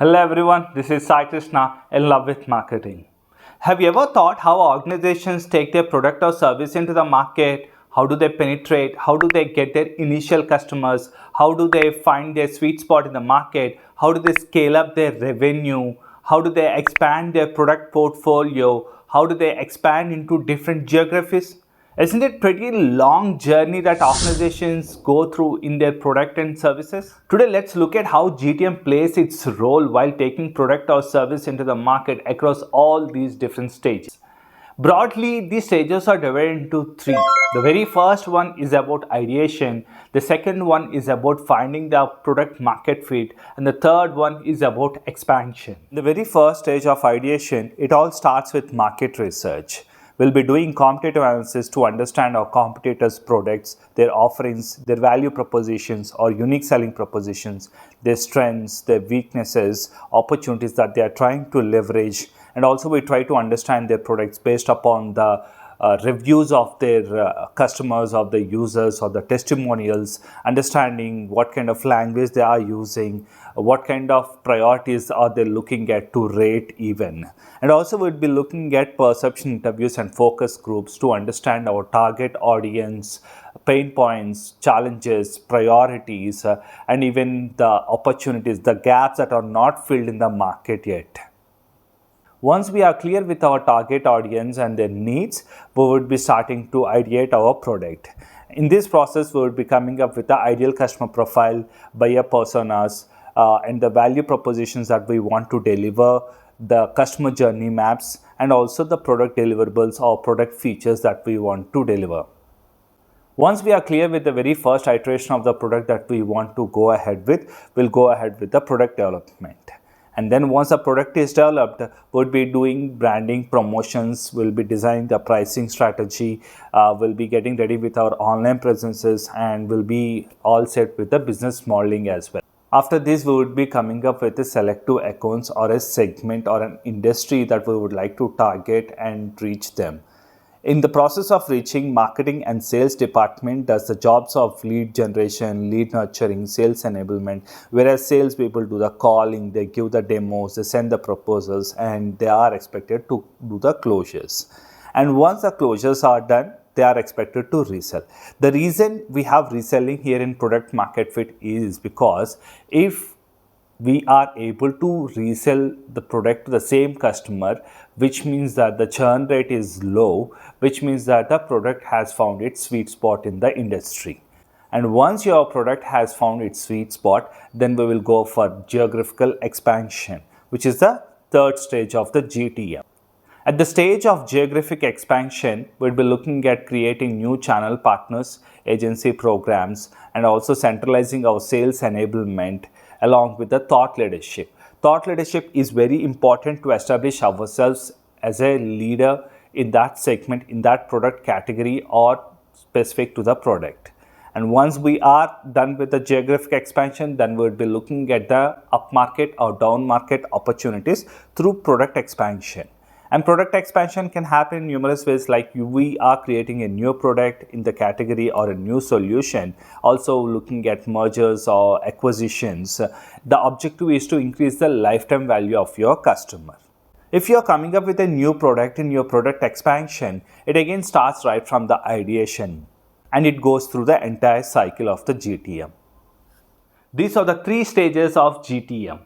Hello everyone, this is Sai Krishna in Love with Marketing. Have you ever thought how organizations take their product or service into the market? How do they penetrate? How do they get their initial customers? How do they find their sweet spot in the market? How do they scale up their revenue? How do they expand their product portfolio? How do they expand into different geographies? Isn't it pretty long journey that organizations go through in their product and services? Today, let's look at how GTM plays its role while taking product or service into the market across all these different stages. Broadly, these stages are divided into three. The very first one is about ideation, the second one is about finding the product market fit, and the third one is about expansion. The very first stage of ideation, it all starts with market research. We'll be doing competitive analysis to understand our competitors' products, their offerings, their value propositions or unique selling propositions, their strengths, their weaknesses, opportunities that they are trying to leverage. And also we try to understand their products based upon the reviews of their customers, of the users, or the testimonials, understanding what kind of language they are using, what kind of priorities are they looking at to rate even. And also we'll be looking at perception interviews and focus groups to understand our target audience, pain points, challenges, priorities, and even the opportunities, the gaps that are not filled in the market yet. Once we are clear with our target audience and their needs, we would be starting to ideate our product. In this process, we would be coming up with the ideal customer profile, buyer personas, and the value propositions that we want to deliver, the customer journey maps, and also the product deliverables or product features that we want to deliver. Once we are clear with the very first iteration of the product that we want to go ahead with, we'll go ahead with the product development. And then once the product is developed, we'll be doing branding, promotions, we'll be designing the pricing strategy, we'll be getting ready with our online presences, and we'll be all set with the business modeling as well. After this, we would be coming up with a selective accounts or a segment or an industry that we would like to target and reach them. In the process of reaching, marketing and sales department does the jobs of lead generation, lead nurturing, sales enablement, whereas sales people do the calling, they give the demos, they send the proposals, and they are expected to do the closures. And once the closures are done, they are expected to resell. The reason we have reselling here in product market fit is because if we are able to resell the product to the same customer, which means that the churn rate is low, which means that the product has found its sweet spot in the industry. And once your product has found its sweet spot, then we will go for geographical expansion, which is the third stage of the GTM. At the stage of geographic expansion, we'll be looking at creating new channel partners, agency programs, and also centralizing our sales enablement along with the thought leadership. Thought leadership is very important to establish ourselves as a leader in that segment, in that product category or specific to the product. And once we are done with the geographic expansion, then we'll be looking at the upmarket or downmarket opportunities through product expansion. And product expansion can happen in numerous ways, like we are creating a new product in the category or a new solution, also looking at mergers or acquisitions. The objective is to increase the lifetime value of your customer. If you are coming up with a new product in your product expansion, it again starts right from the ideation and it goes through the entire cycle of the GTM. These are the three stages of GTM.